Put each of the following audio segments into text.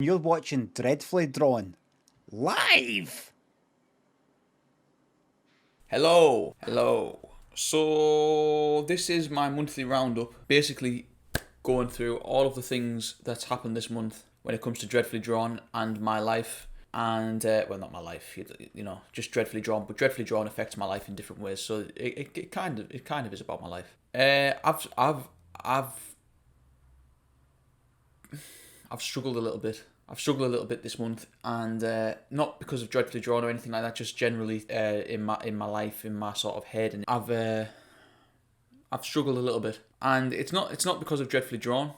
You're watching Dreadfully Drawn live. Hello. So this is my monthly roundup, basically going through all of the things that's happened this month when it comes to Dreadfully Drawn and my life. And well, not my life, just Dreadfully Drawn. But Dreadfully Drawn affects my life in different ways, so it kind of is about my life. I've struggled a little bit. I've struggled a little bit this month, and not because of Dreadfully Drawn or anything like that. Just generally in my life, in my sort of head, and I've struggled a little bit. And it's not because of Dreadfully Drawn.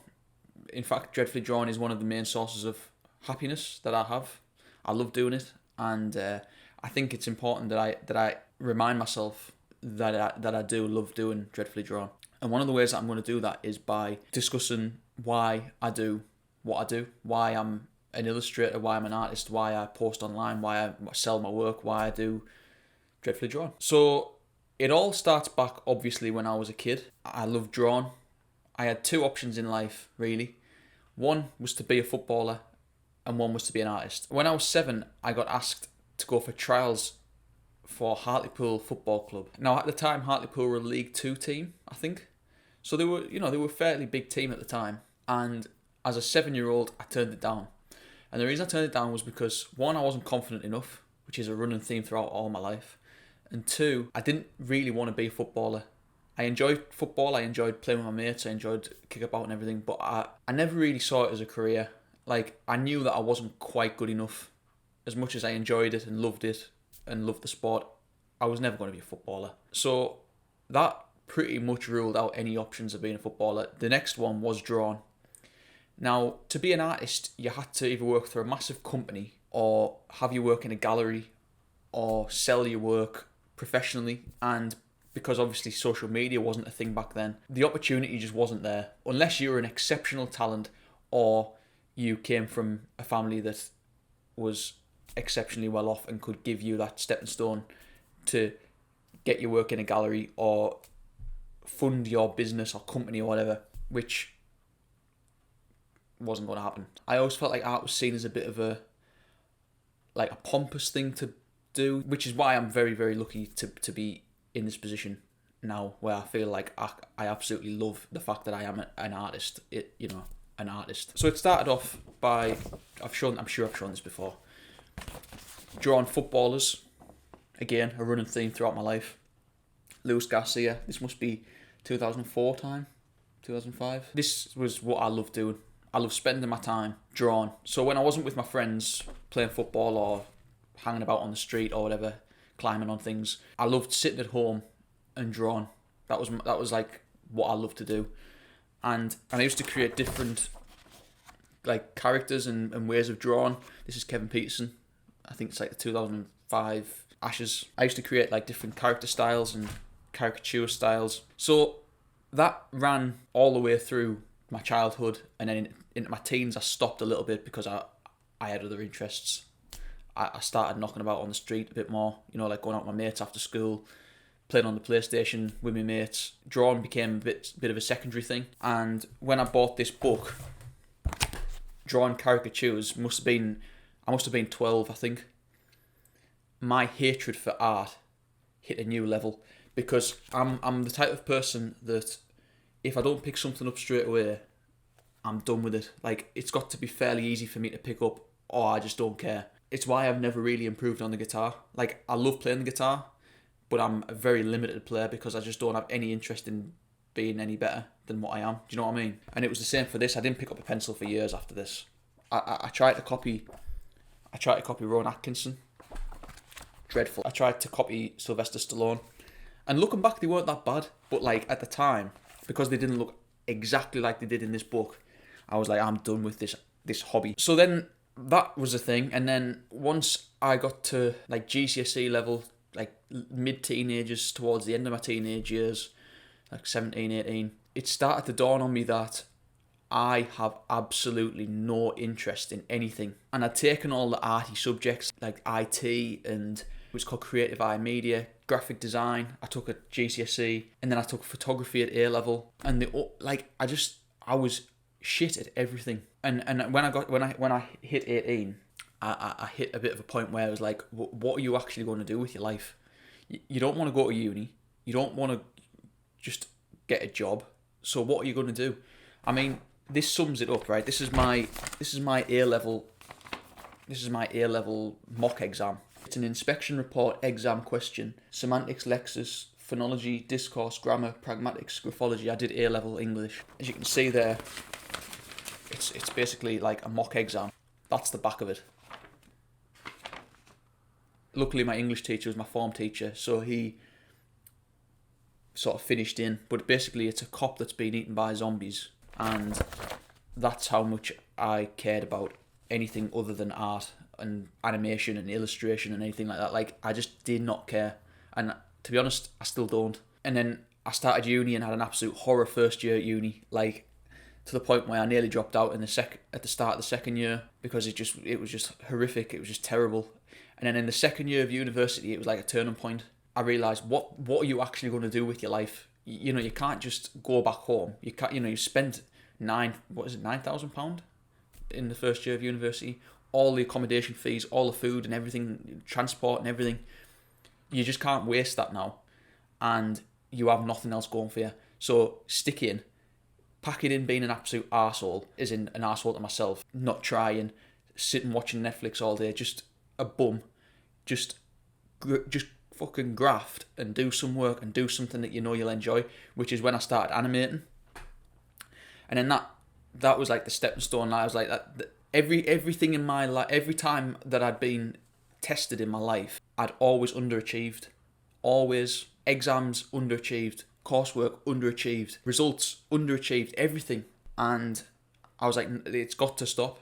In fact, Dreadfully Drawn is one of the main sources of happiness that I have. I love doing it, and I think it's important that I remind myself that I do love doing Dreadfully Drawn. And one of the ways that I'm going to do that is by discussing why I do what I do, why I'm an illustrator, why I'm an artist, why I post online, why I sell my work, why I do Dreadfully Drawn. So it all starts back, obviously, when I was a kid. I loved drawing. I had two options in life, really. One was to be a footballer, and one was to be an artist. When I was 7, I got asked to go for trials for Hartlepool Football Club. Now, at the time, Hartlepool were a League 2 team, I think. So they were a fairly big team at the time. And as a 7-year-old, I turned it down. And the reason I turned it down was because, one, I wasn't confident enough, which is a running theme throughout all my life. And two, I didn't really want to be a footballer. I enjoyed football, I enjoyed playing with my mates, I enjoyed kick about and everything, but I never really saw it as a career. Like, I knew that I wasn't quite good enough. As much as I enjoyed it and loved the sport, I was never going to be a footballer. So that pretty much ruled out any options of being a footballer. The next one was drawn. Now, to be an artist, you had to either work for a massive company or have you work in a gallery or sell your work professionally. And because obviously social media wasn't a thing back then, the opportunity just wasn't there. Unless you were an exceptional talent or you came from a family that was exceptionally well off and could give you that stepping stone to get your work in a gallery or fund your business or company or whatever, which wasn't going to happen. I always felt like art was seen as a bit of a pompous thing to do, which is why I'm very, very lucky to be in this position now, where I feel like I absolutely love the fact that I am an artist. An artist. So it started off by I'm sure I've shown this before. Drawing footballers, again a running theme throughout my life. Luis Garcia. This must be 2004 time, 2005. This was what I loved doing. I love spending my time drawing. So when I wasn't with my friends playing football or hanging about on the street or whatever, climbing on things, I loved sitting at home and drawing. That was like what I loved to do. And I used to create different like characters and ways of drawing. This is Kevin Peterson. I think it's like the 2005 Ashes. I used to create like different character styles and caricature styles. So that ran all the way through my childhood, and then into my teens I stopped a little bit because I had other interests. I started knocking about on the street a bit more, like going out with my mates after school, playing on the PlayStation with my mates. Drawing became a bit of a secondary thing. And when I bought this book, Drawing Caricatures, I must have been 12, I think. My hatred for art hit a new level, because I'm the type of person that if I don't pick something up straight away, I'm done with it. Like, it's got to be fairly easy for me to pick up, or I just don't care. It's why I've never really improved on the guitar. Like, I love playing the guitar, but I'm a very limited player because I just don't have any interest in being any better than what I am. Do you know what I mean? And it was the same for this. I didn't pick up a pencil for years after this. I tried to copy Rowan Atkinson. Dreadful. I tried to copy Sylvester Stallone. And looking back, they weren't that bad. But like at the time, because they didn't look exactly like they did in this book, I was like, I'm done with this hobby. So then that was a thing. And then once I got to like GCSE level, like mid-teenagers, towards the end of my teenage years, like 17, 18, it started to dawn on me that I have absolutely no interest in anything. And I'd taken all the arty subjects like IT and it was called Creative Eye Media, graphic design. I took at GCSE, and then I took photography at A level. And I was shit at everything. And when I hit 18, I hit a bit of a point where I was like, what are you actually going to do with your life? You don't want to go to uni. You don't want to just get a job. So what are you going to do? I mean, this sums it up, right? This is my A level. This is my A level mock exam. It's an inspection report exam question: semantics, lexis, phonology, discourse, grammar, pragmatics, graphology. I did A level English. As you can see there, it's basically like a mock exam. That's the back of it. Luckily, my English teacher was my form teacher, so he sort of finished in. But basically, it's a cop that's been eaten by zombies, and that's how much I cared about anything other than art and animation and illustration and anything like that. Like, I just did not care, and to be honest, I still don't. And then I started uni and had an absolute horror first year at uni, like to the point where I nearly dropped out at the start of the second year because it was just horrific. It was just terrible. And then in the second year of university, it was like a turning point. I realised what are you actually going to do with your life? You know, you can't just go back home. You can't. You know, you spent £9,000 in the first year of university, all the accommodation fees, all the food and everything, transport and everything. You just can't waste that now, and you have nothing else going for you. So stick in, pack it in being an absolute arsehole, as in an arsehole to myself, not trying, sitting watching Netflix all day, just a bum, just fucking graft and do some work and do something that you know you'll enjoy, which is when I started animating. And then that was like the stepping stone. I was like that. Everything in my life, every time that I'd been tested in my life, I'd always underachieved. Always. Exams underachieved. Coursework underachieved. Results underachieved. Everything. And I was like, it's got to stop.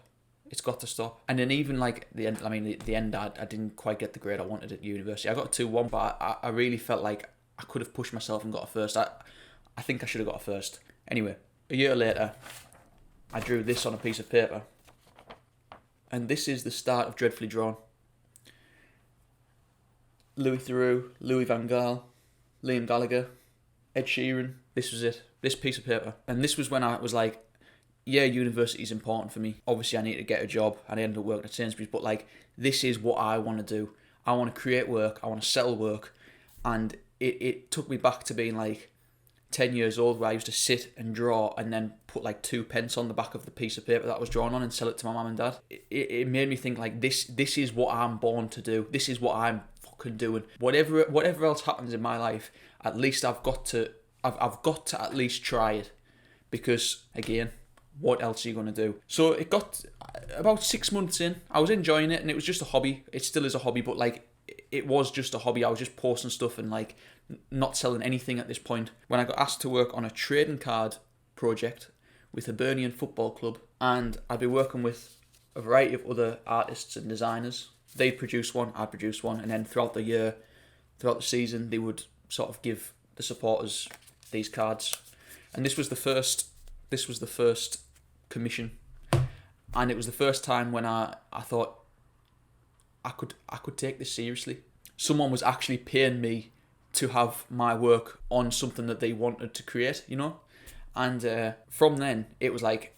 It's got to stop. And then even like the end, I didn't quite get the grade I wanted at university. I got a 2-1, but I really felt like I could have pushed myself and got a first. I think I should have got a first. Anyway, a year later, I drew this on a piece of paper. And this is the start of Dreadfully Drawn. Louis Theroux, Louis Van Gaal, Liam Gallagher, Ed Sheeran. This was it. This piece of paper. And this was when I was like, yeah, university is important for me. Obviously, I need to get a job. And I ended up working at Sainsbury's. But like, this is what I want to do. I want to create work. I want to sell work. And it took me back to being like 10 years old, where I used to sit and draw and then put like 2 pence on the back of the piece of paper that I was drawn on and sell it to my mum and dad. It made me think like, this is what I'm born to do. This is what I'm fucking doing. Whatever else happens in my life, at least I've got to at least try it, because again, what else are you going to do? So it got about 6 months in. I was enjoying it, and it was just a hobby. It still is a hobby, but like, it was just a hobby. I was just posting stuff and like not selling anything at this point, when I got asked to work on a trading card project with Hibernian Football Club, and I'd be working with a variety of other artists and designers. They'd produce one, I'd produce one, and then throughout the season, they would sort of give the supporters these cards. And this was the first commission, and it was the first time when I thought I could take this seriously. Someone was actually paying me to have my work on something that they wanted to create, you know? And from then, it was like,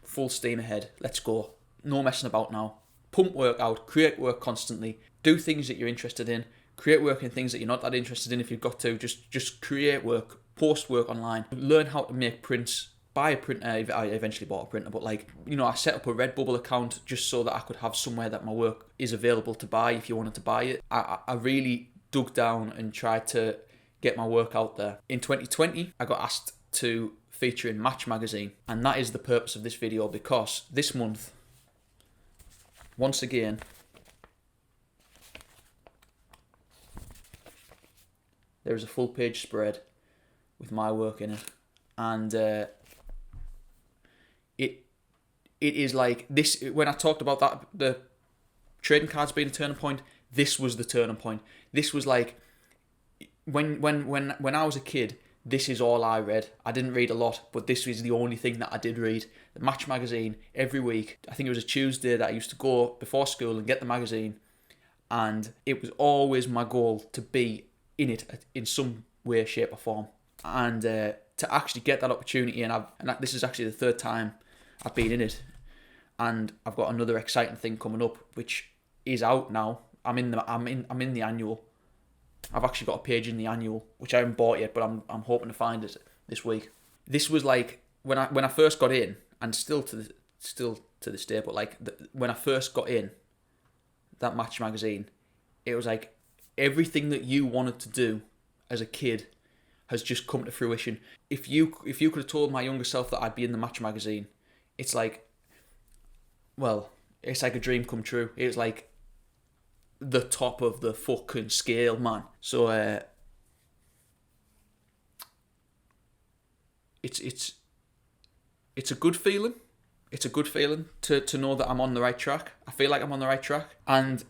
full steam ahead, let's go. No messing about now. Pump work out, create work constantly, do things that you're interested in, create work in things that you're not that interested in if you've got to, just create work, post work online, learn how to make prints, buy a printer. I eventually bought a printer, but like, you know, I set up a Redbubble account just so that I could have somewhere that my work is available to buy if you wanted to buy it. I really dug down and tried to get my work out there. In 2020, I got asked to feature in Match magazine, and that is the purpose of this video, because this month, once again, there is a full page spread with my work in it, and it is like this. When I talked about that, the trading cards being a turning point, this was the turning point. This was like, when I was a kid, this is all I read. I didn't read a lot, but this was the only thing that I did read. The Match magazine every week. I think it was a Tuesday that I used to go before school and get the magazine, and it was always my goal to be in it in some way, shape or form. And to actually get that opportunity, and this is actually the third time I've been in it, and I've got another exciting thing coming up, which is out now. I'm in the annual. I've actually got a page in the annual, which I haven't bought yet, but I'm hoping to find it this week. This was like when I first got in, and still to this day, but like when I first got in that Match magazine, it was like everything that you wanted to do as a kid has just come to fruition. If you could have told my younger self that I'd be in the Match magazine, it's like, well, it's like a dream come true. It's like the top of the fucking scale, man. So it's a good feeling. It's a good feeling to know that I'm on the right track. I feel like I'm on the right track, and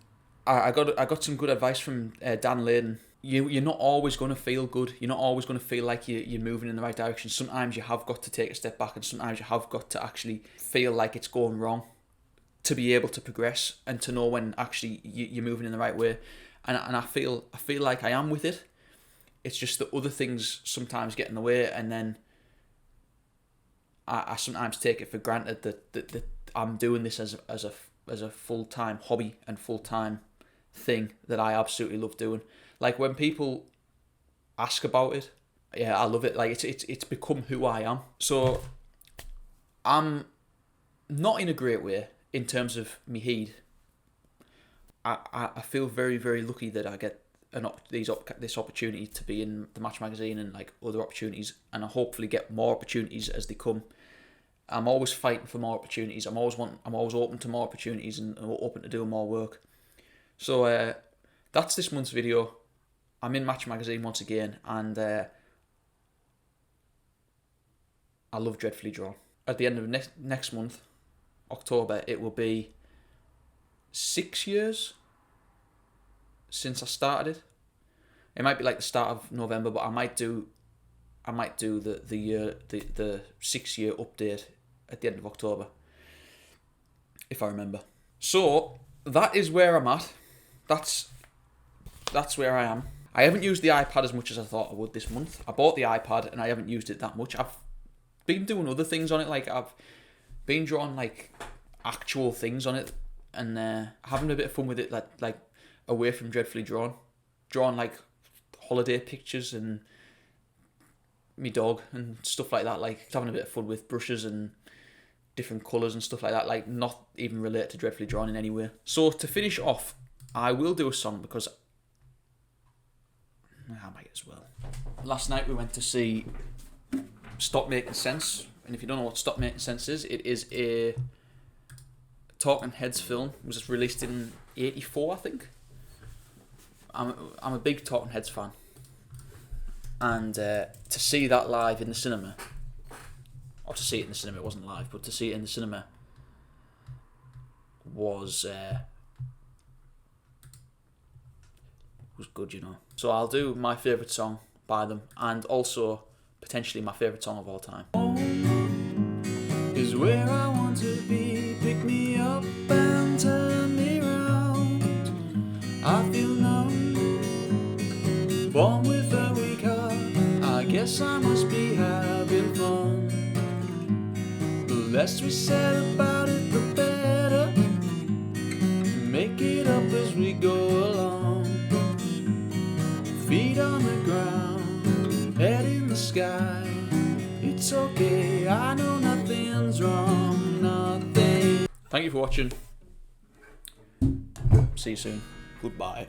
I got some good advice from Dan Layden. You're not always going to feel good. You're not always going to feel like you're moving in the right direction. Sometimes you have got to take a step back, and sometimes you have got to actually feel like it's going wrong to be able to progress and to know when actually you're moving in the right way. And I feel like I am with it. It's just that other things sometimes get in the way, and then I sometimes take it for granted that I'm doing this as a full-time hobby and full-time thing that I absolutely love doing. Like when people ask about it, yeah, I love it. Like it's become who I am. So I'm not in a great way in terms of me heed. I feel very, very lucky that I get this opportunity to be in the Match magazine and like other opportunities, and I hopefully get more opportunities as they come. I'm always fighting for more opportunities. I'm always open to more opportunities and open to doing more work. So that's this month's video. I'm in Match magazine once again, and I love Dreadfully Drawn. At the end of next month, October, it will be 6 years since I started it. It might be like the start of November, but I might do the 6 year update at the end of October, if I remember. So that is where I'm at. That's where I am. I haven't used the iPad as much as I thought I would this month. I bought the iPad and I haven't used it that much. I've been doing other things on it, like I've been drawing like actual things on it and having a bit of fun with it, like away from Dreadfully Drawn like holiday pictures and me dog and stuff like that, like having a bit of fun with brushes and different colours and stuff like that, like not even related to Dreadfully Drawn in any way. So to finish off, I will do a song because I might as well. Last night we went to see Stop Making Sense, and if you don't know what Stop Making Sense is, it is a Talking Heads film. It was released in '84, I think. I'm a big Talking Heads fan, and to see that live in the cinema, or to see it in the cinema, it wasn't live, but to see it in the cinema was good, you know. So I'll do my favourite song by them, and also potentially my favourite song of all time. Is where I want to be, pick me up and turn me round. I feel numb, born with a weak heart, I guess I must be having fun. The less we said about it, the better. Make it up as we go along. Feet on the ground, head in the sky. It's okay, I know nothing's wrong, nothing. Thank you for watching. See you soon. Goodbye.